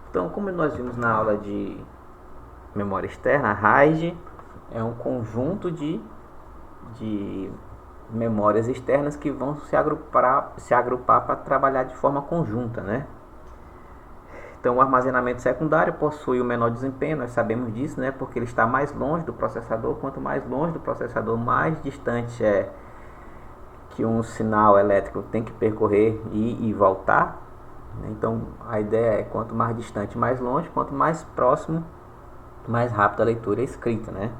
Então, como nós vimos na aula de memória externa, a RAID é um conjunto de memórias externas que vão se agrupar para trabalhar de forma conjunta, né? Então, o armazenamento secundário possui o menor desempenho, nós sabemos disso, né? Porque ele está mais longe do processador. Quanto mais longe do processador, mais distante é que um sinal elétrico tem que percorrer e voltar. Então, a ideia é quanto mais distante, mais longe, quanto mais próximo, mais rápido a leitura e a escrita, né?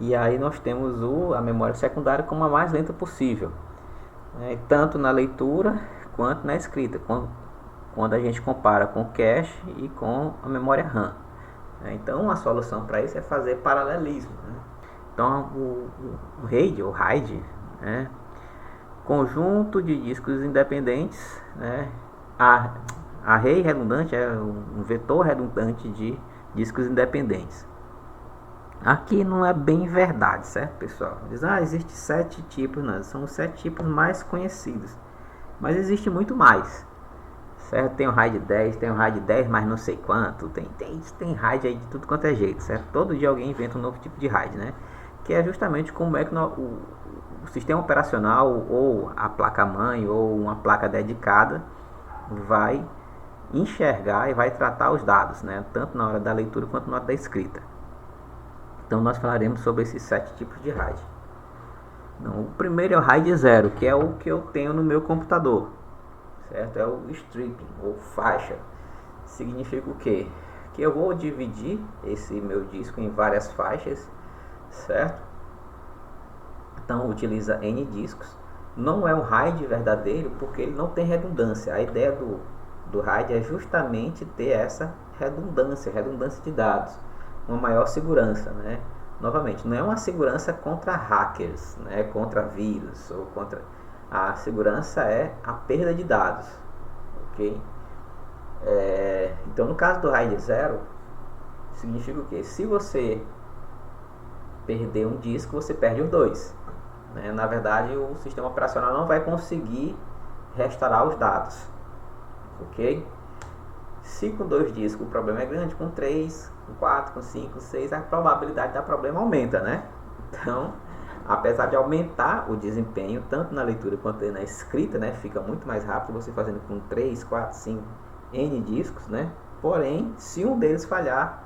E aí nós temos a memória secundária como a mais lenta possível, né? Tanto na leitura quanto na escrita, quando a gente compara com o cache e com a memória RAM. Então, a solução para isso é fazer paralelismo, né? Então, o RAID, ou RAID, né? Conjunto de discos independentes, né? Array redundante é um vetor redundante de discos independentes. Aqui não é bem verdade, certo, pessoal? Diz, existe 7 tipos, não, são os 7 tipos mais conhecidos. Mas existe muito mais, certo? Tem o RAID 10, tem o RAID 10 mais não sei quanto, tem RAID aí de tudo quanto é jeito, certo? Todo dia alguém inventa um novo tipo de RAID, né? Que é justamente como é que o sistema operacional ou a placa-mãe ou uma placa dedicada vai enxergar e vai tratar os dados, né? Tanto na hora da leitura quanto na hora da escrita. Então nós falaremos sobre esses 7 tipos de RAID. Então, o primeiro é o RAID 0, que é o que eu tenho no meu computador, certo? É o stripping, ou faixa. Significa o quê? Que eu vou dividir esse meu disco em várias faixas, certo? Então utiliza N discos. Não é um RAID verdadeiro porque ele não tem redundância. A ideia do RAID é justamente ter essa redundância de dados, uma maior segurança, né? Novamente, não é uma segurança contra hackers, né? Contra vírus ou contra... A segurança é a perda de dados, ok? Então, no caso do RAID 0, significa o quê? Se você perder um disco, você perde os dois, né? Na verdade, o sistema operacional não vai conseguir restaurar os dados, ok? Se com 2 discos o problema é grande, com 3, com 4, com 5, com 6, a probabilidade de dar problema aumenta, né? Então, apesar de aumentar o desempenho, tanto na leitura quanto na escrita, né? Fica muito mais rápido você fazendo com 3, 4, 5, N discos, né? Porém, se um deles falhar,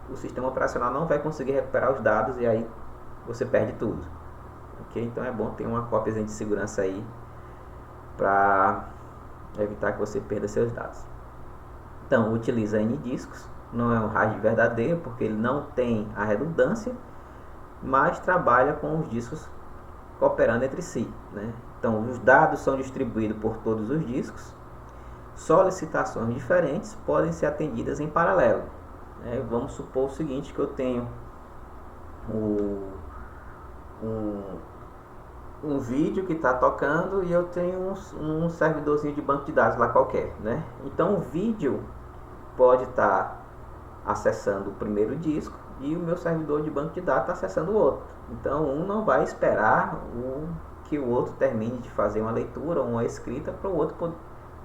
o sistema operacional não vai conseguir recuperar os dados e aí você perde tudo, ok? Então é bom ter uma cópia de segurança aí para evitar que você perda seus dados. Então, utiliza N discos, não é um RAID verdadeiro porque ele não tem a redundância, mas trabalha com os discos cooperando entre si, né? Então, os dados são distribuídos por todos os discos, solicitações diferentes podem ser atendidas em paralelo, né? Vamos supor o seguinte, que eu tenho um vídeo que está tocando e eu tenho um servidorzinho de banco de dados lá qualquer, né? Então, o vídeo pode estar acessando o primeiro disco e o meu servidor de banco de dados está acessando o outro. Então, um não vai esperar que o outro termine de fazer uma leitura ou uma escrita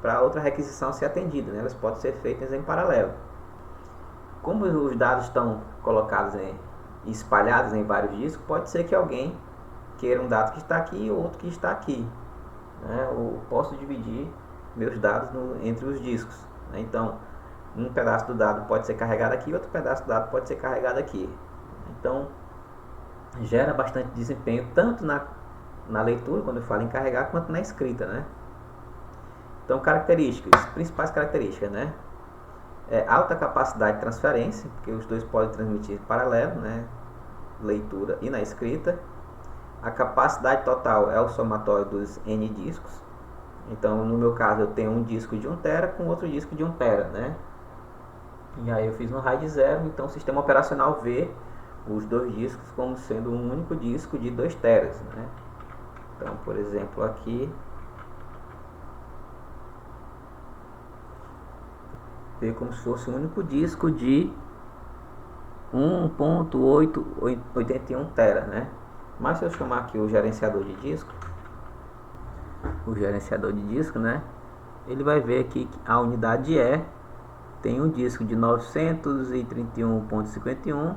para a outra requisição ser atendida, né? Elas podem ser feitas em paralelo. Como os dados estão colocados espalhados em vários discos, pode ser que alguém queira um dado que está aqui e outro que está aqui, né? Eu posso dividir meus dados entre os discos, né? Então, um pedaço do dado pode ser carregado aqui, outro pedaço do dado pode ser carregado aqui. Então, gera bastante desempenho, tanto na leitura, quando eu falo em carregar, quanto na escrita, né? Então, principais características, né? Alta capacidade de transferência, porque os dois podem transmitir paralelo, né? Leitura e na escrita. A capacidade total é o somatório dos N discos. Então, no meu caso, eu tenho um disco de 1 tera com outro disco de 1 tera, né? E aí eu fiz um RAID 0, então o sistema operacional vê os 2 discos como sendo um único disco de 2 teras, né? Então, por exemplo, aqui vê como se fosse um único disco de 1.881 tera, né? Mas se eu chamar aqui o gerenciador de disco, né? Ele vai ver aqui que a unidade é tem um disco de 931.51,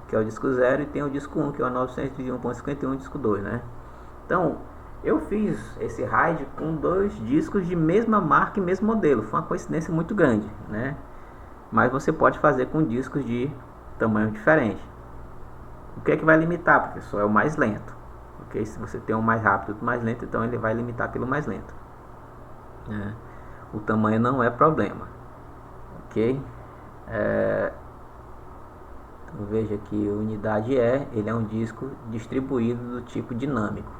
que é o disco 0, e tem o disco 1, que é o 931.51, disco 2, né? Então, eu fiz esse RAID com 2 discos de mesma marca e mesmo modelo. Foi uma coincidência muito grande, né? Mas você pode fazer com discos de tamanho diferente. O que é que vai limitar, professor? É o mais lento. Okay? Se você tem um mais rápido e mais lento, então ele vai limitar pelo mais lento. O tamanho não é problema. Ok? Então, veja que unidade ele é um disco distribuído do tipo dinâmico.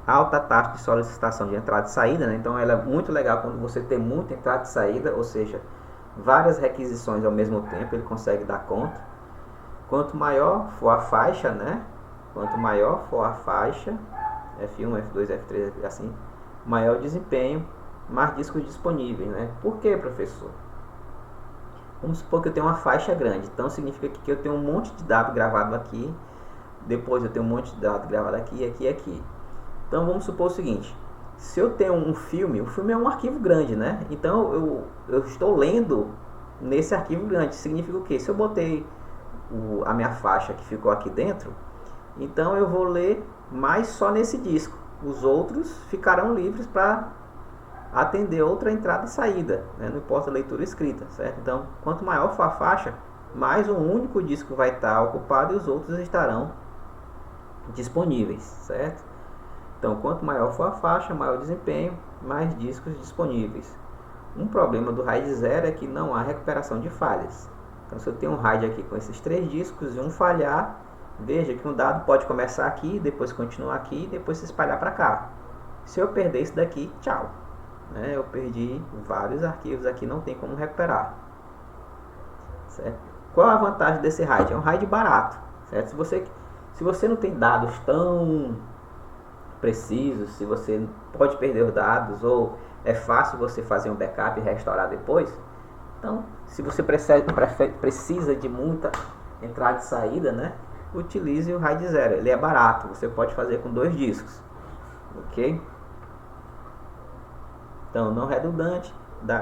Alta taxa de solicitação de entrada e saída, né? Então ela é muito legal quando você tem muita entrada e saída, ou seja, várias requisições ao mesmo tempo, ele consegue dar conta. Quanto maior for a faixa, né? Quanto maior for a faixa, F1, F2, F3, assim, maior o desempenho, mais discos disponíveis, né? Por que, professor? Vamos supor que eu tenho uma faixa grande, então significa que eu tenho um monte de dado gravado aqui, depois eu tenho um monte de dado gravado aqui, aqui e aqui. Então vamos supor o seguinte, se eu tenho um filme, o filme é um arquivo grande, né? Então eu estou lendo nesse arquivo grande, significa o quê? Se eu botei a minha faixa que ficou aqui dentro, então eu vou ler mais só nesse disco, os outros ficarão livres para atender outra entrada e saída, né? Não importa a leitura escrita, certo? Então quanto maior for a faixa, mais um único disco vai estar ocupado e os outros estarão disponíveis, certo? Então, quanto maior for a faixa, maior o desempenho, mais discos disponíveis. Um problema do RAID 0 é que não há recuperação de falhas. Então, se eu tenho um RAID aqui com esses 3 discos e um falhar, veja que um dado pode começar aqui, depois continuar aqui e depois se espalhar para cá. Se eu perder isso daqui, tchau. Eu perdi vários arquivos aqui, não tem como recuperar. Certo? Qual a vantagem desse RAID? É um RAID barato. Certo? Se você não tem dados tão precisos, se você pode perder os dados ou é fácil você fazer um backup e restaurar depois, então se você precisa de muita entrada e saída, né, utilize o RAID 0, ele é barato, você pode fazer com 2 discos, ok? Então não redundante,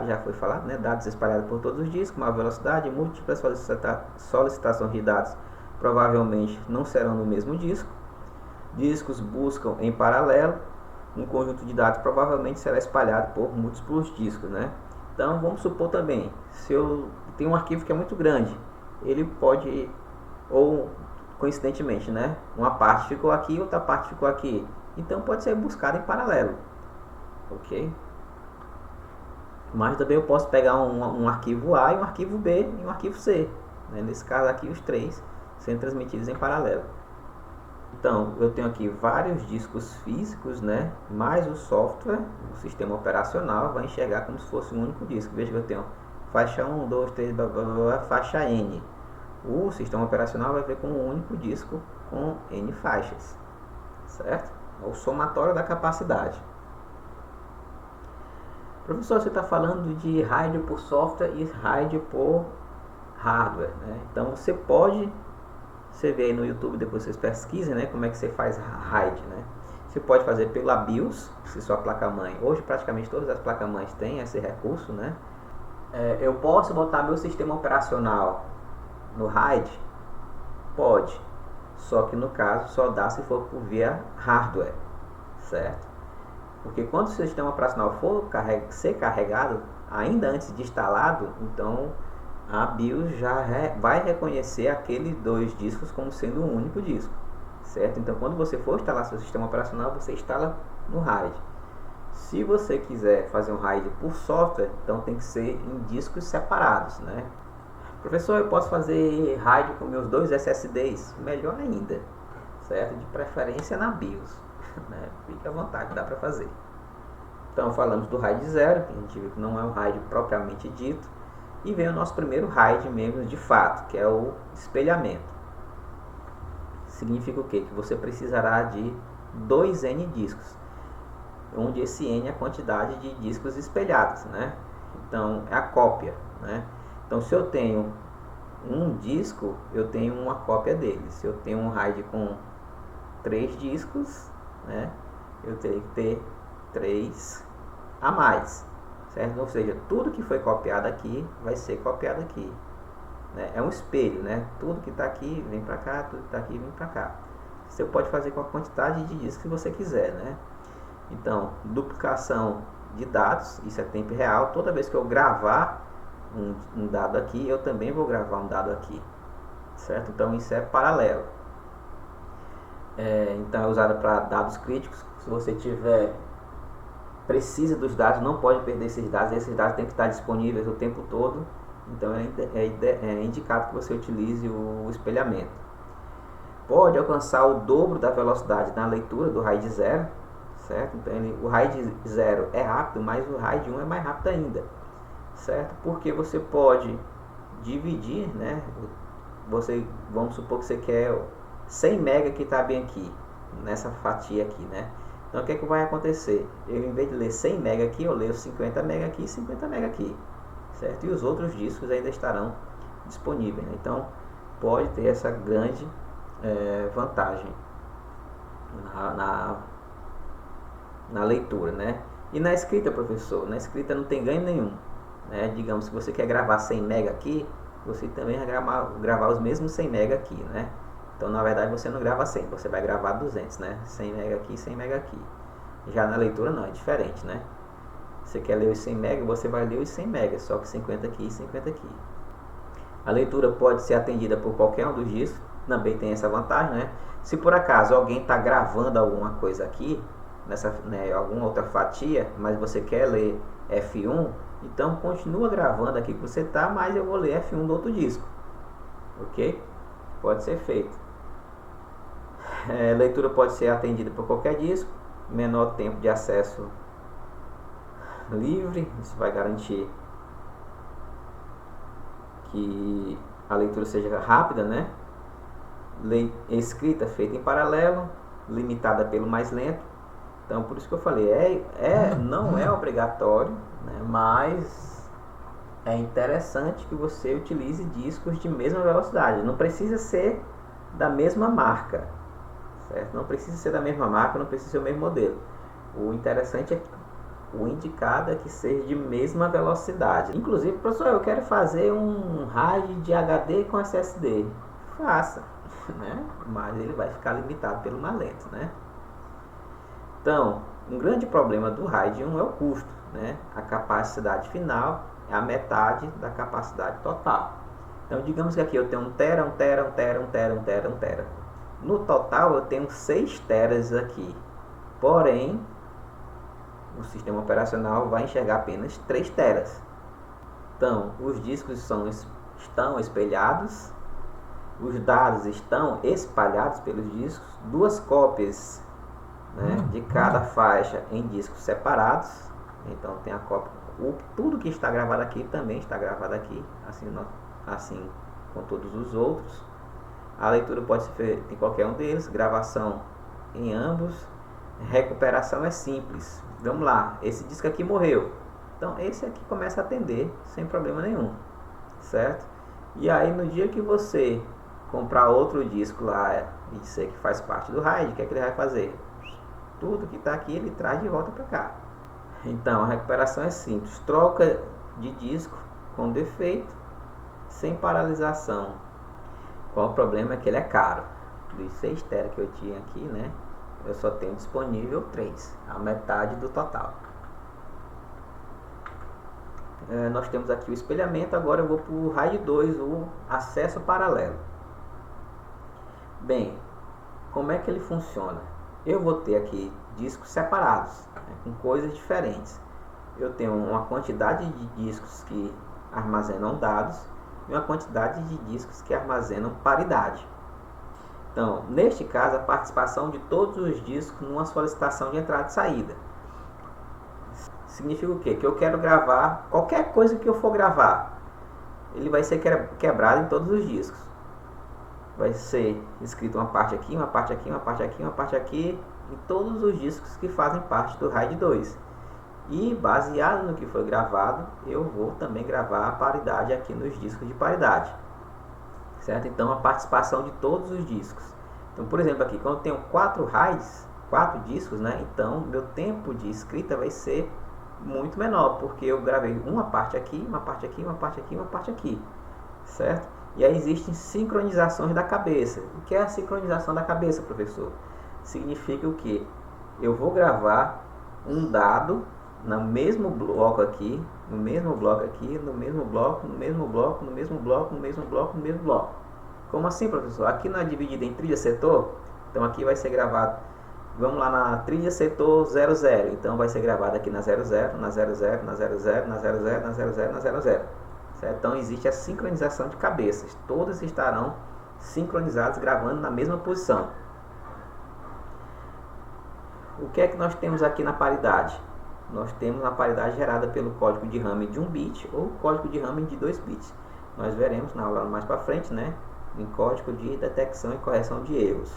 já foi falado, né, dados espalhados por todos os discos, maior velocidade, múltiplas solicitações de dados provavelmente não serão no mesmo disco. Discos buscam em paralelo, um conjunto de dados provavelmente será espalhado por múltiplos discos, né? Então vamos supor também, se eu tenho um arquivo que é muito grande, ele pode, ou coincidentemente, né? Uma parte ficou aqui, outra parte ficou aqui, então pode ser buscado em paralelo, ok? Mas também eu posso pegar um arquivo A e um arquivo B e um arquivo C, né? Nesse caso aqui os 3 sendo transmitidos em paralelo. Então, eu tenho aqui vários discos físicos, né? Mais o software, o sistema operacional, vai enxergar como se fosse um único disco. Veja que eu tenho faixa 1, 2, 3, blá, blá, blá, faixa N. O sistema operacional vai ver como um único disco com N faixas, certo? É o somatório da capacidade. Professor, você está falando de RAID por software e RAID por hardware, né? Então, você vê aí no YouTube, depois vocês pesquisem, né, como é que você faz RAID, né? Você pode fazer pela BIOS, se sua placa-mãe, hoje praticamente todas as placas-mães têm esse recurso, né? Eu posso botar meu sistema operacional no RAID? Pode, só que no caso só dá se for por via hardware, certo? Porque quando o sistema operacional for ser carregado, ainda antes de instalado, então a BIOS já vai reconhecer aqueles 2 discos como sendo um único disco, certo? Então quando você for instalar seu sistema operacional, você instala no RAID. Se você quiser fazer um RAID por software, então tem que ser em discos separados, né? Professor, eu posso fazer RAID com meus 2 SSDs? Melhor ainda, certo? De preferência na BIOS, né? Fique à vontade, dá para fazer. Então falamos do RAID 0, que a gente viu que não é um RAID propriamente dito. E vem o nosso primeiro RAID mesmo de fato, que é o espelhamento. Significa o quê? Que você precisará de 2N discos, onde esse N é a quantidade de discos espelhados, né? Então é a cópia, né? Então se eu tenho um disco, eu tenho uma cópia dele. Se eu tenho um RAID com 3 discos, né, eu teria que ter 3 a mais, certo? Ou seja, tudo que foi copiado aqui vai ser copiado aqui, né? É um espelho, né? Tudo que está aqui vem para cá, tudo que está aqui vem para cá. Você pode fazer com a quantidade de discos que você quiser, né? Então, duplicação de dados, isso é tempo real. Toda vez que eu gravar um dado aqui, eu também vou gravar um dado aqui, certo? Então, isso é paralelo. Então, é usado para dados críticos. Se você precisa dos dados, não pode perder esses dados têm que estar disponíveis o tempo todo. Então, é indicado que você utilize o espelhamento. Pode alcançar o dobro da velocidade na leitura do RAID 0, certo? Então, o RAID 0 é rápido, mas o RAID 1 é mais rápido ainda, certo? Porque você pode dividir, né? Vamos supor que você quer 100 MB que está bem aqui, nessa fatia aqui, né? Então, o que vai acontecer? Eu, em vez de ler 100 MB aqui, eu leio 50 MB aqui e 50 MB aqui, certo? E os outros discos ainda estarão disponíveis, né? Então, pode ter essa grande vantagem na leitura, né? E na escrita, professor? Na escrita não tem ganho nenhum, né? Digamos, se você quer gravar 100 MB aqui, você também vai gravar os mesmos 100 MB aqui, né? Então, na verdade, você não grava 100, você vai gravar 200, né? 100 MB aqui, 100 MB aqui. Já na leitura não, é diferente, né? Você quer ler os 100 MB, você vai ler os 100 MB, só que 50 aqui e 50 aqui. A leitura pode ser atendida por qualquer um dos discos, também tem essa vantagem, né? Se por acaso alguém está gravando alguma coisa aqui, alguma outra fatia, mas você quer ler F1, então continua gravando aqui que você está, mas eu vou ler F1 do outro disco, ok? Pode ser feito. Leitura pode ser atendida por qualquer disco, menor tempo de acesso livre, isso vai garantir que a leitura seja rápida, né? Escrita feita em paralelo, limitada pelo mais lento. Então, por isso que eu falei, não é obrigatório, né? Mas é interessante que você utilize discos de mesma velocidade. Não precisa ser da mesma marca, certo? Não precisa ser da mesma marca, não precisa ser o mesmo modelo. O interessante o indicado é que seja de mesma velocidade. Inclusive, professor, eu quero fazer um RAID de HD com SSD. Faça, né? Mas ele vai ficar limitado pelo mais lento, né? Então, um grande problema do RAID 1 é o custo, né? A capacidade final é a metade da capacidade total. Então, digamos que aqui eu tenho 1 tera, 1 tera, 1 tera, 1 tera, 1 tera, 1 tera. No total, eu tenho 6 teras aqui. Porém, o sistema operacional vai enxergar apenas 3 teras. Então, os discos estão espelhados, os dados estão espalhados pelos discos, 2 cópias, né, de cada faixa em discos separados. Então, tem a cópia. Tudo que está gravado aqui também está gravado aqui, assim com todos os outros. A leitura pode ser feita em qualquer um deles, gravação em ambos. Recuperação é simples. Vamos lá, esse disco aqui morreu, então esse aqui começa a atender sem problema nenhum, certo? E aí no dia que você comprar outro disco lá e dizer que faz parte do RAID, o que é que ele vai fazer? Tudo que está aqui ele traz de volta para cá. Então a recuperação é simples, troca de disco com defeito, sem paralisação. Qual o problema? É que ele é caro. Dos 6 TB que eu tinha aqui, né, eu só tenho disponível 3, a metade do total. Nós temos aqui o espelhamento, agora eu vou para o RAID 2, o acesso paralelo. Bem, como é que ele funciona? Eu vou ter aqui discos separados, né, com coisas diferentes. Eu tenho uma quantidade de discos que armazenam dados e uma quantidade de discos que armazenam paridade. Então, neste caso, a participação de todos os discos numa solicitação de entrada e saída. Significa o quê? Que eu quero gravar, qualquer coisa que eu for gravar, ele vai ser quebrado em todos os discos. Vai ser escrito uma parte aqui, uma parte aqui, uma parte aqui, uma parte aqui, em todos os discos que fazem parte do RAID 2. E, baseado no que foi gravado, eu vou também gravar a paridade aqui nos discos de paridade. Certo? Então, a participação de todos os discos. Então, por exemplo, aqui, quando eu tenho 4 RAIDs, 4 discos, né? Então, meu tempo de escrita vai ser muito menor, porque eu gravei uma parte aqui, uma parte aqui, uma parte aqui, uma parte aqui, certo? E aí existem sincronizações da cabeça. O que é a sincronização da cabeça, professor? Significa o quê? Eu vou gravar um dado no mesmo bloco aqui, no mesmo bloco aqui, no mesmo bloco, no mesmo bloco, no mesmo bloco, no mesmo bloco, no mesmo bloco. Como assim, professor? Aqui não é dividido em trilha setor? Então aqui vai ser gravado, vamos lá na trilha setor 00. Então vai ser gravado aqui na 00, na 00, na 00, na 00, na 00, na 00. Certo? Então existe a sincronização de cabeças. Todas estarão sincronizadas gravando na mesma posição. O que é que nós temos aqui na paridade? Nós temos a paridade gerada pelo código de Hamming de 1 bit ou código de Hamming de 2 bits. Nós veremos na aula mais para frente, né, em código de detecção e correção de erros.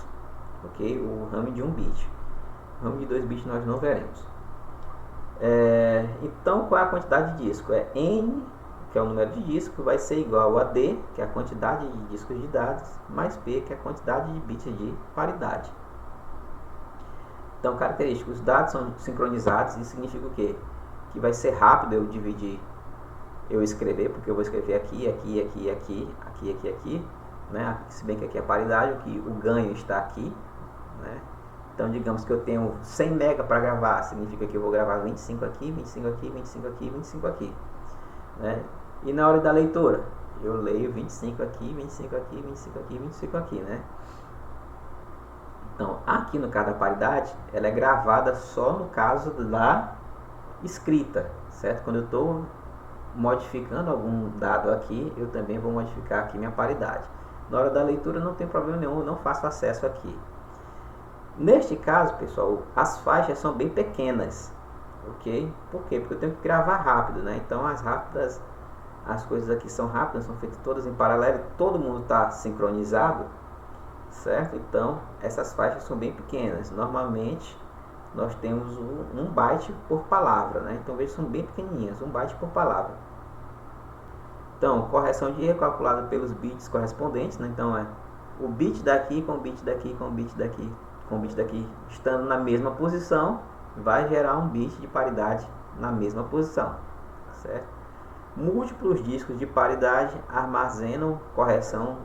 Ok? O Hamming de 1 bit. O Hamming de 2 bits nós não veremos. Então, qual é a quantidade de disco? É N, que é o número de disco, vai ser igual a D, que é a quantidade de discos de dados, mais P, que é a quantidade de bits de paridade. Então, característica, os dados são sincronizados. Isso significa o quê? Que vai ser rápido eu dividir, eu escrever, porque eu vou escrever aqui, aqui, aqui, aqui, aqui, aqui, aqui, né? Se bem que aqui é paridade, o ganho está aqui, né? Então, digamos que eu tenho 100 MB para gravar, significa que eu vou gravar 25 aqui, 25 aqui, 25 aqui, 25 aqui, né? E na hora da leitura, eu leio 25 aqui, 25 aqui, 25 aqui, 25 aqui, né? Então, aqui no caso da paridade, ela é gravada só no caso da escrita, certo? Quando eu estou modificando algum dado aqui, eu também vou modificar aqui minha paridade. Na hora da leitura não tem problema nenhum, eu não faço acesso aqui. Neste caso, pessoal, as faixas são bem pequenas, ok? Por quê? Porque eu tenho que gravar rápido, né? Então, as coisas aqui são rápidas, são feitas todas em paralelo, todo mundo está sincronizado, certo? Então, essas faixas são bem pequenas. Normalmente, nós temos 1 byte por palavra, né? Então, veja, são bem pequenininhas, 1 byte por palavra. Então, correção de erro calculada pelos bits correspondentes, né? Então, é o bit daqui com o bit daqui com o bit daqui com o bit daqui estando na mesma posição, vai gerar um bit de paridade na mesma posição, certo? Múltiplos discos de paridade armazenam correção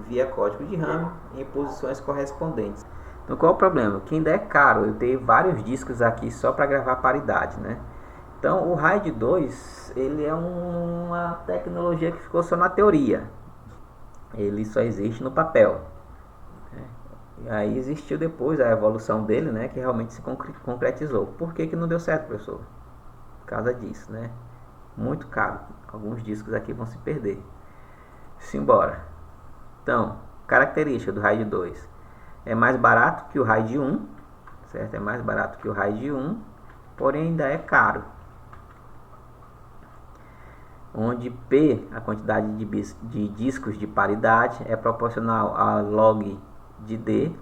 via código de Hamming em posições correspondentes. Então, qual é o problema? Que ainda é caro eu ter vários discos aqui só para gravar paridade, né? Então, o RAID 2, ele é uma tecnologia que ficou só na teoria. Ele só existe no papel. E aí existiu depois a evolução dele, né, que realmente se concretizou. Por que que não deu certo, professor? Por causa disso, né? Muito caro. Alguns discos aqui vão se perder. Simbora. Então, característica do RAID 2. É mais barato que o RAID 1, certo? É mais barato que o RAID 1, porém ainda é caro. Onde P, a quantidade de discos de paridade, é proporcional a log de D,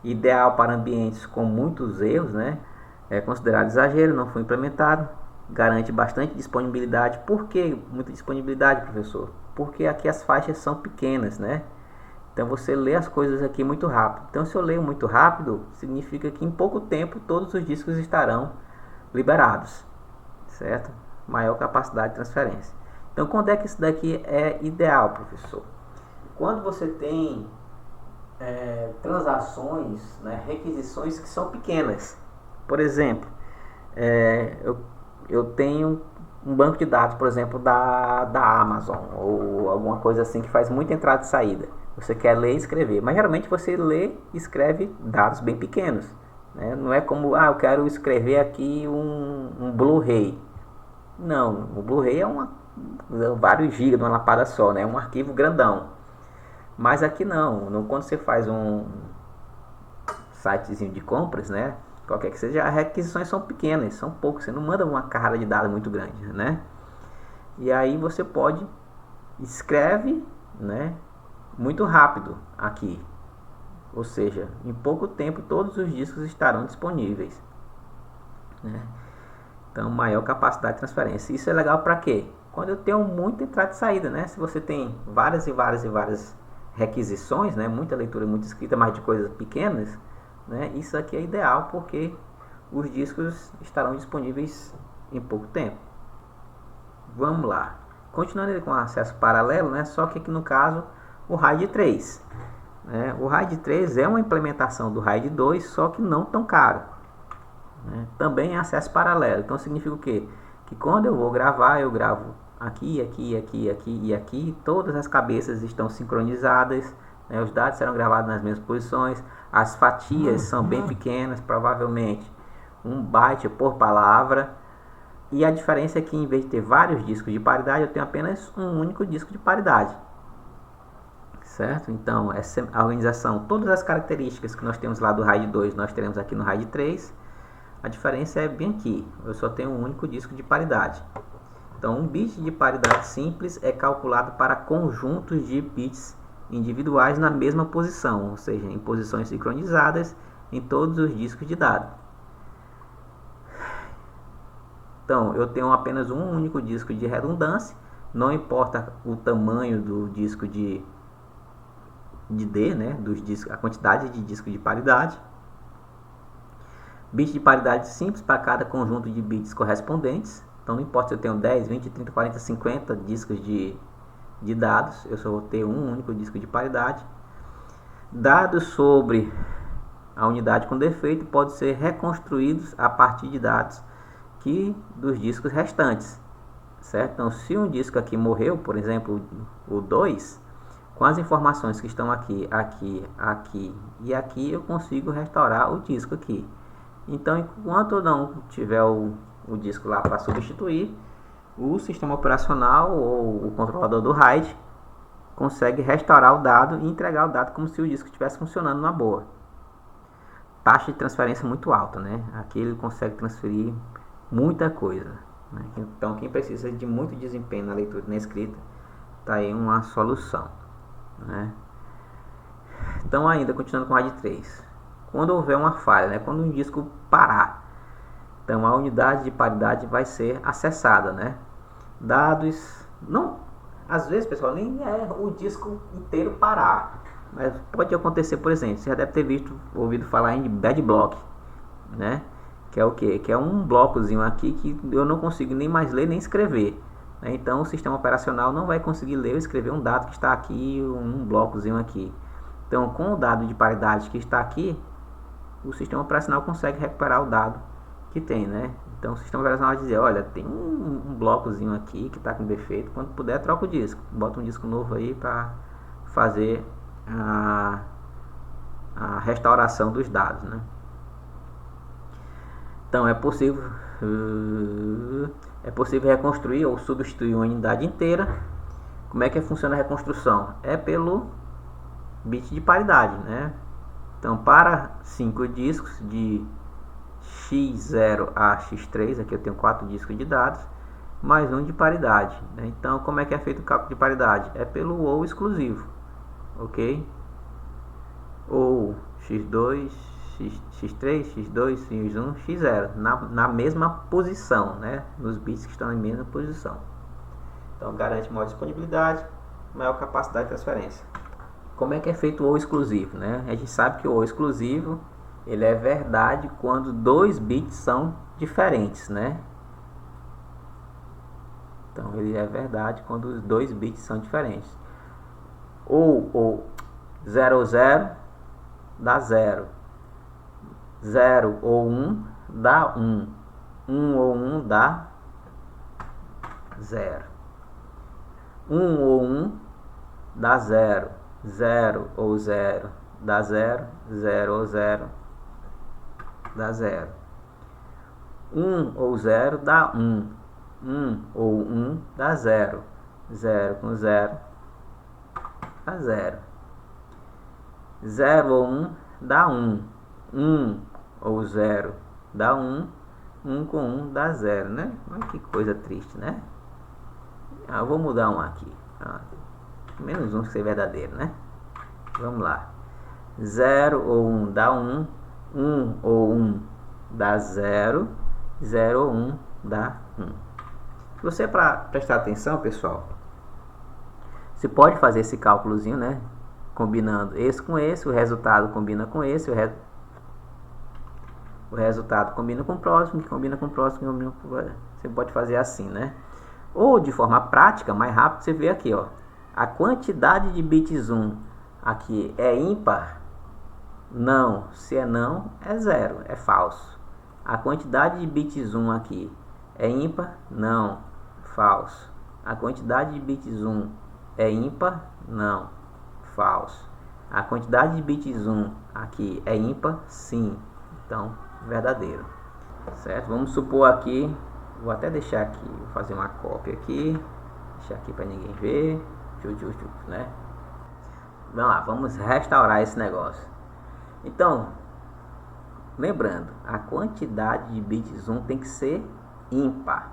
ideal para ambientes com muitos erros, né? É considerado exagero, não foi implementado, garante bastante disponibilidade. Por que muita disponibilidade, professor? Porque aqui as faixas são pequenas, né? Então você lê as coisas aqui muito rápido. Então, se eu leio muito rápido, significa que em pouco tempo todos os discos estarão liberados, certo? Maior capacidade de transferência. Então, quando é que isso daqui é ideal, professor? Quando você tem transações, né, requisições que são pequenas. Por exemplo, eu tenho um banco de dados, por exemplo, da Amazon, ou alguma coisa assim que faz muita entrada e saída. Você quer ler e escrever, mas geralmente você lê e escreve dados bem pequenos, né? Não é como, eu quero escrever aqui um Blu-ray. Não, o Blu-ray é vários gigas numa lapada só, né? É um arquivo grandão. Mas aqui não, quando você faz um sitezinho de compras, né? Qualquer que seja, as requisições são pequenas, são poucas, você não manda uma carga de dados muito grande, né? E aí você escreve, né, muito rápido aqui. Ou seja, em pouco tempo todos os discos estarão disponíveis, né? Então, maior capacidade de transferência. Isso é legal para quê? Quando eu tenho muita entrada e saída, né? Se você tem várias e várias e várias requisições, né, muita leitura, muita escrita, mas de coisas pequenas, né, isso aqui é ideal porque os discos estarão disponíveis em pouco tempo. Vamos lá. Continuando ele com acesso paralelo, né? Só que aqui no caso o RAID 3. Né? O RAID 3 é uma implementação do RAID 2, só que não tão caro. Né? Também é acesso paralelo. Então significa o quê? Que quando eu vou gravar, eu gravo aqui, aqui, aqui, aqui e aqui. Todas as cabeças estão sincronizadas. Né? Os dados serão gravados nas mesmas posições. As fatias são bem pequenas, provavelmente 1 byte por palavra. E a diferença é que em vez de ter vários discos de paridade, eu tenho apenas um único disco de paridade. Certo? Então, essa a organização, todas as características que nós temos lá do RAID 2, nós teremos aqui no RAID 3. A diferença é bem aqui, eu só tenho um único disco de paridade. Então, um bit de paridade simples é calculado para conjuntos de bits individuais na mesma posição, ou seja, em posições sincronizadas em todos os discos de dados. Então, eu tenho apenas um único disco de redundância, não importa o tamanho do disco de D, né, dos discos, a quantidade de disco de paridade. Bit de paridade simples para cada conjunto de bits correspondentes. Então, não importa se eu tenho 10, 20, 30, 40, 50 discos de dados, eu só vou ter um único disco de paridade. Dados sobre a unidade com defeito podem ser reconstruídos a partir de dados dos discos restantes, certo? Então, se um disco aqui morreu, por exemplo, o 2, com as informações que estão aqui, aqui, aqui e aqui, eu consigo restaurar o disco aqui. Então, enquanto eu não tiver o disco lá para substituir, o sistema operacional ou o controlador do RAID consegue restaurar o dado e entregar o dado como se o disco estivesse funcionando na boa. Taxa de transferência muito alta, né? Aqui ele consegue transferir muita coisa, né? Então, quem precisa de muito desempenho na leitura e na escrita, está aí uma solução, né? Então, ainda continuando com o RAID 3, quando houver uma falha, né? Quando um disco parar, então a unidade de paridade vai ser acessada, né? Dados, não, às vezes, pessoal, nem é o disco inteiro parar, mas pode acontecer, por exemplo, você já deve ter ouvido falar em bad block, né? Que é o que? Que é um blocozinho aqui que eu não consigo nem mais ler nem escrever, né? Então o sistema operacional não vai conseguir ler ou escrever um dado que está aqui, um blocozinho aqui. Então, com o dado de paridade que está aqui, o sistema operacional consegue recuperar o dado que tem, né? Então o sistema operacional vai dizer, olha, tem um blocozinho aqui que está com defeito, quando puder troca o disco, bota um disco novo aí para fazer a restauração dos dados, né? Então é possível reconstruir ou substituir uma unidade inteira. Como é que funciona a reconstrução? É pelo bit de paridade, né? Então, para 5 discos de X0 a X3, aqui eu tenho 4 discos de dados, mais um de paridade, né? Então, como é que é feito o cálculo de paridade? É pelo ou exclusivo, ok? Ou X2, X3, X2, X1, X0, na mesma posição, né? Nos bits que estão na mesma posição. Então, garante maior disponibilidade, maior capacidade de transferência. Como é que é feito o ou exclusivo, né? A gente sabe que o ou exclusivo, ele é verdade quando 2 bits são diferentes, né? Então, ele é verdade quando os 2 bits são diferentes. Ou 0 ou 0 dá 0. 0 ou 1 dá 1. 1 ou 1 dá 0. 1 ou 1 dá 0. 0 ou 0 dá 0. 0 ou 0 dá 0. 1 ou 0 dá 1. 1 ou 1 dá 0. 0 com 0 dá 0. 0 ou 1 dá 1. 1 ou 0 dá 1. 1 com 1 dá 0, né? Olha que coisa triste, né? Eu vou mudar um aqui. Menos 1 que ser verdadeiro, né? Vamos lá. 0 ou 1 dá 1. 1 ou 1 dá 0. 0 ou 1 dá 1. Se você prestar atenção, pessoal, você pode fazer esse cálculozinho, né? Combinando esse com esse, o resultado combina com esse, o resultado combina com o próximo, que combina com o próximo, que combina com o próximo. Você pode fazer assim, né? Ou de forma prática, mais rápido, você vê aqui, ó. A quantidade de bits 1 aqui é ímpar? Não. Se é não, é zero, é falso. A quantidade de bits 1 aqui é ímpar? Não. Falso. A quantidade de bits 1 é ímpar? Não. Falso. A quantidade de bits 1 aqui é ímpar? Sim. Então, verdadeiro. Certo? Vamos supor aqui, vou até deixar aqui, vou fazer uma cópia aqui, deixar aqui para ninguém ver, né? Vamos lá, vamos restaurar esse negócio. Então, lembrando, a quantidade de bits 1 tem que ser ímpar.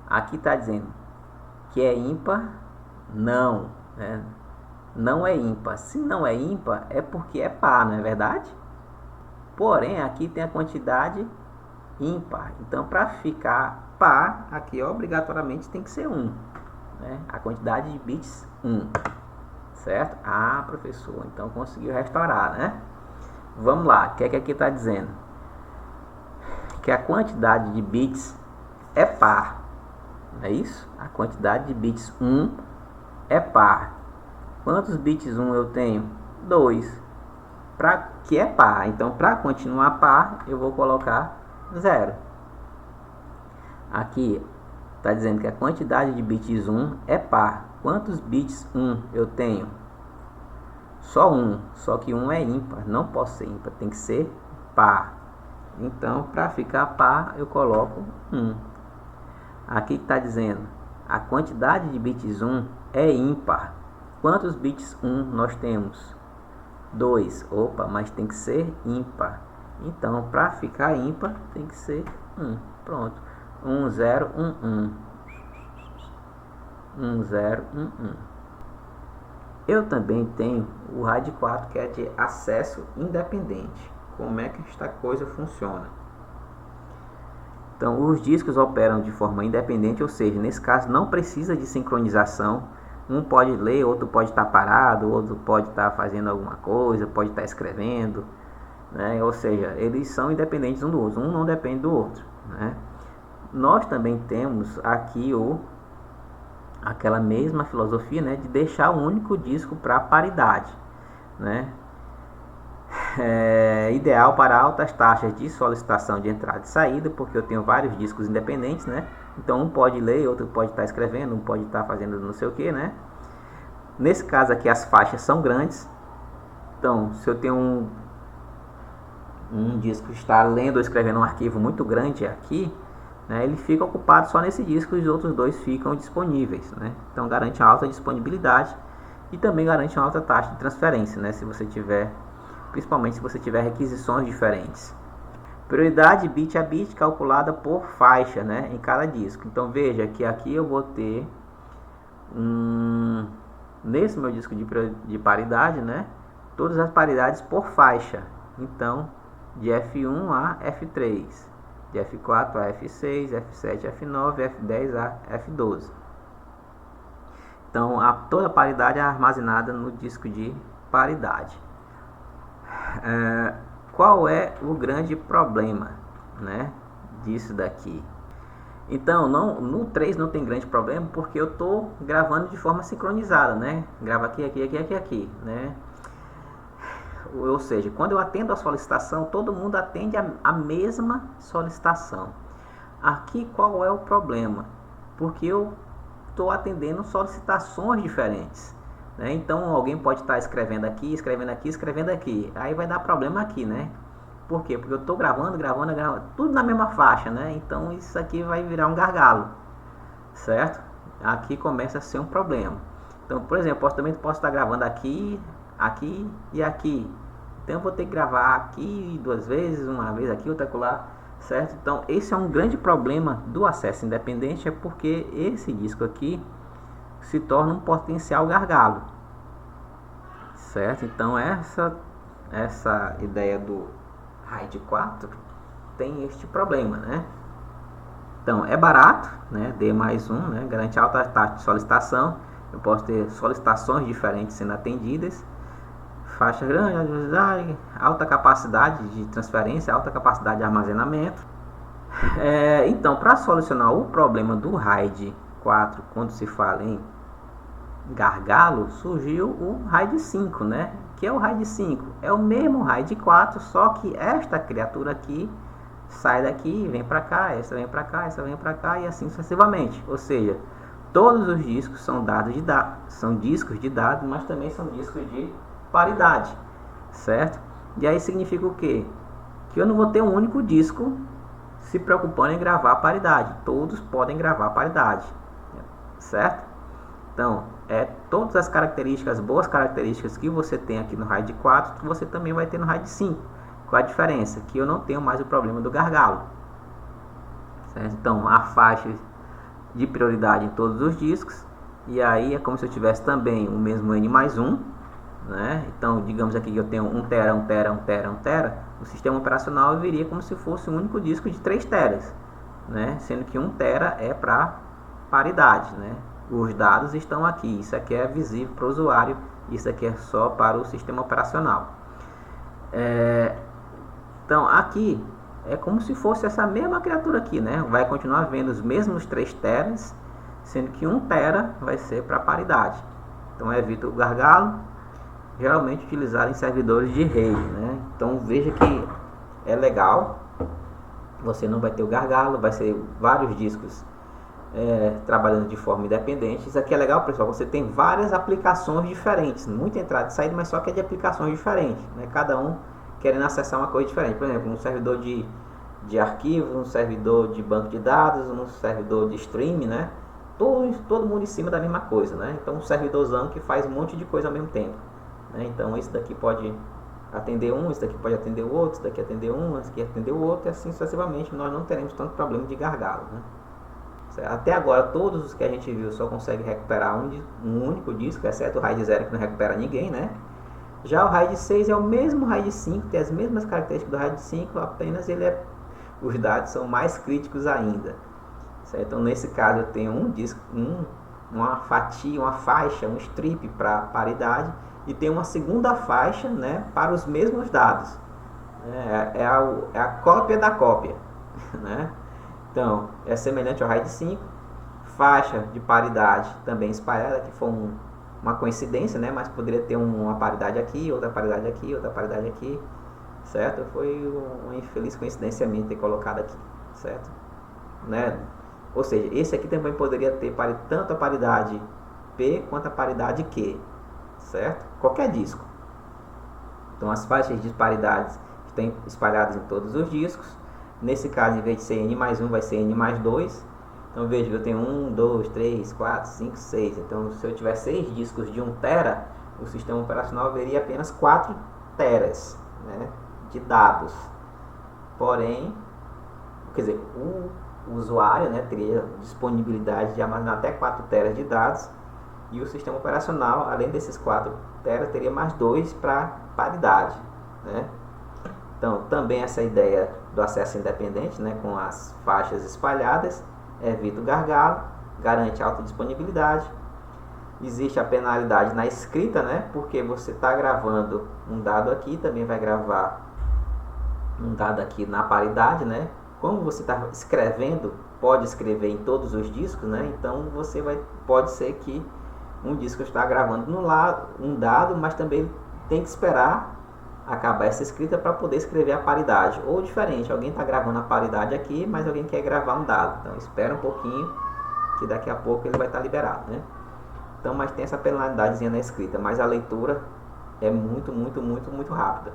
Aqui está dizendo que é ímpar, não, né? Não é ímpar. Se não é ímpar, é porque é par, não é verdade? Porém, aqui tem a quantidade ímpar. Então, para ficar par, aqui obrigatoriamente tem que ser 1, né? A quantidade de bits 1, certo? Ah, professor, então conseguiu restaurar, né? Vamos lá, o que é que aqui está dizendo? Que a quantidade de bits é par, não é isso? A quantidade de bits 1 é par. Quantos bits 1 eu tenho? 2. Que é par. Então, para continuar par, eu vou colocar 0. Aqui está dizendo que a quantidade de bits 1 é par. Quantos bits 1 eu tenho? Só 1. Só que 1 é ímpar. Não pode ser ímpar, tem que ser par. Então, para ficar par, eu coloco 1. Aqui está dizendo a quantidade de bits 1 é ímpar. Quantos bits 1 nós temos? 2. Opa, mas tem que ser ímpar. Então, para ficar ímpar, tem que ser 1. Pronto. 1, 0, 1, 1. 1, 0, 1, 1. Eu também tenho o RAID 4, que é de acesso independente. Como é que esta coisa funciona? Então, os discos operam de forma independente, ou seja, nesse caso não precisa de sincronização. Um pode ler, outro pode estar parado, outro pode estar fazendo alguma coisa, pode estar escrevendo, né? Ou seja, eles são independentes um do outro, um não depende do outro, né? Nós também temos aqui aquela mesma filosofia, né, de deixar um único disco para paridade, né? É ideal para altas taxas de solicitação de entrada e saída, porque eu tenho vários discos independentes, né? Então um pode ler, outro pode estar escrevendo, um pode estar fazendo não sei o que, né? Nesse caso aqui as faixas são grandes. Então, se eu tenho um disco que está lendo ou escrevendo um arquivo muito grande aqui, né, ele fica ocupado só nesse disco e os outros dois ficam disponíveis, né? Então garante uma alta disponibilidade e também garante uma alta taxa de transferência, né? Se você tiver, principalmente se você tiver requisições diferentes. Prioridade bit a bit calculada por faixa, né, em cada disco. Então veja que aqui eu vou ter nesse meu disco de paridade, né, todas as paridades por faixa. Então de F1 a F3, de F4 a F6, F7 a F9, F10 a F12. Então toda a paridade é armazenada no disco de paridade. Qual é o grande problema, né, disso daqui? Então, no 3 não tem grande problema, porque eu estou gravando de forma sincronizada, né? Grava aqui, né? Ou seja, quando eu atendo a solicitação, todo mundo atende a mesma solicitação. Aqui, qual é o problema? Porque eu estou atendendo solicitações diferentes, né? Então alguém pode estar escrevendo aqui, escrevendo aqui. Aí vai dar problema aqui, né? Por quê? Porque eu estou gravando, tudo na mesma faixa, né? Então isso aqui vai virar um gargalo, certo? Aqui começa a ser um problema. Então, por exemplo, também posso estar gravando aqui, aqui e aqui. Então eu vou ter que gravar aqui 2 vezes, uma vez aqui, outra lá, certo? Então esse é um grande problema do acesso independente, é porque esse disco aqui se torna um potencial gargalo, certo? Então essa ideia do RAID 4 tem este problema, né? Então é barato, né? D mais 1, né? Garante alta taxa de solicitação. Eu posso ter solicitações diferentes sendo atendidas. faixa grande, velocidade, alta capacidade de transferência, alta capacidade de armazenamento. Então, para solucionar o problema do RAID 4, quando se fala em gargalo, surgiu o RAID 5, né? Que é o RAID 5. É o mesmo RAID 4, só que esta criatura aqui sai daqui, vem para cá, essa vem para cá, essa vem para cá e assim sucessivamente. Ou seja, todos os discos são são discos de dados, mas também são discos de paridade, certo? E aí significa o quê? Que eu não vou ter um único disco se preocupando em gravar a paridade. Todos podem gravar a paridade, certo? Então, todas as características, boas características que você tem aqui no RAID 4, que você também vai ter no RAID 5. Qual a diferença? Que eu não tenho mais o problema do gargalo, certo? Então, a faixa de prioridade em todos os discos, e aí é como se eu tivesse também o mesmo N+1, né? Então, digamos aqui que eu tenho 1 tera, 1 tera, 1 tera, 1 tera, o sistema operacional viria como se fosse um único disco de 3 teras, né? Sendo que 1 tera é para paridade, né? Os dados estão aqui, isso aqui é visível para o usuário, isso aqui é só para o sistema operacional. Então, aqui é como se fosse essa mesma criatura aqui, né? Vai continuar vendo os mesmos 3 teras, sendo que 1 tera vai ser para paridade. Então, evita o gargalo, geralmente utilizado em servidores de rede, né? Então, veja que é legal, você não vai ter o gargalo, vai ser vários discos trabalhando de forma independente. Isso aqui é legal, pessoal, você tem várias aplicações diferentes, muita entrada e saída, mas só que é de aplicações diferentes, né? Cada um querendo acessar uma coisa diferente. Por exemplo, um servidor de arquivos, um servidor de banco de dados, um servidor de streaming, né? Todo mundo em cima da mesma coisa, né? Então, um servidorzão que faz um monte de coisa ao mesmo tempo, né? Então, esse daqui pode atender um, esse daqui pode atender o outro, esse daqui atender um, esse daqui atender o outro, e assim sucessivamente. Nós não teremos tanto problema de gargalo, né? Até agora, todos os que a gente viu só conseguem recuperar um único disco, exceto o RAID 0 que não recupera ninguém, né? Já o RAID 6 é o mesmo RAID 5, tem as mesmas características do RAID 5, apenas os dados são mais críticos ainda, certo? Então, nesse caso, eu tenho um disco, uma fatia, uma faixa, um strip para paridade, e tem uma segunda faixa, né, para os mesmos dados. É a cópia da cópia, né? Então, é semelhante ao RAID 5, faixa de paridade também espalhada, que foi uma coincidência, né? Mas poderia ter uma paridade aqui, outra paridade aqui, outra paridade aqui, certo? Foi uma infeliz coincidência minha ter colocado aqui, certo? Né? Ou seja, esse aqui também poderia ter tanto a paridade P quanto a paridade Q, certo? Qualquer disco. Então, as faixas de paridades estão espalhadas em todos os discos. Nesse caso, em vez de ser N+1, vai ser N+2. Então, veja que eu tenho 1, 2, 3, 4, 5, 6. Então, se eu tiver 6 discos de 1 tera, o sistema operacional veria apenas 4 teras, né, de dados. Porém, quer dizer, o usuário, né, teria disponibilidade de armazenar até 4 teras de dados, e o sistema operacional, além desses 4 teras, teria mais 2 para paridade, né? Então, também essa ideia do acesso independente, né, com as faixas espalhadas, evita o gargalo, garante alta disponibilidade. Existe a penalidade na escrita, né, porque você está gravando um dado aqui, também vai gravar um dado aqui na paridade, né? Como você está escrevendo, pode escrever em todos os discos, né? Então, pode ser que um disco está gravando no lado um dado, mas também tem que esperar acabar essa escrita para poder escrever a paridade. Ou diferente, alguém está gravando a paridade aqui, mas alguém quer gravar um dado. Então, espera um pouquinho, que daqui a pouco ele vai estar liberado, né? Então, mas tem essa penalidadezinha na escrita, mas a leitura é muito, muito, muito, muito rápida.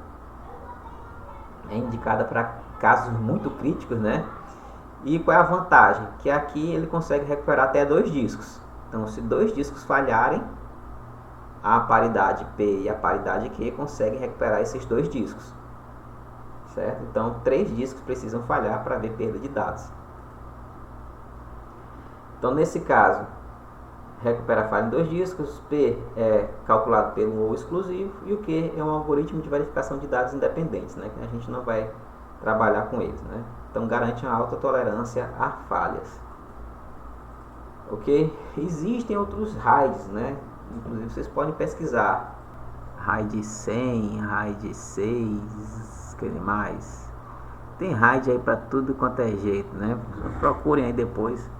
É indicada para casos muito críticos, né? E qual é a vantagem? Que aqui ele consegue recuperar até 2 discos. Então, se 2 discos falharem, a paridade P e a paridade Q conseguem recuperar esses 2 discos, certo? Então, 3 discos precisam falhar para haver perda de dados. Então, nesse caso, recupera a falha em 2 discos, P é calculado pelo ou exclusivo, e o Q é um algoritmo de verificação de dados independentes, né? Que a gente não vai trabalhar com eles, né? Então, garante uma alta tolerância a falhas. Ok? Existem outros RAIDs, né? Inclusive, vocês podem pesquisar RAID 100, RAID 6, que mais? Tem RAID aí para tudo quanto é jeito, né? Procurem aí depois,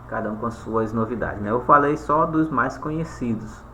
cada um com suas novidades, né? Eu falei só dos mais conhecidos.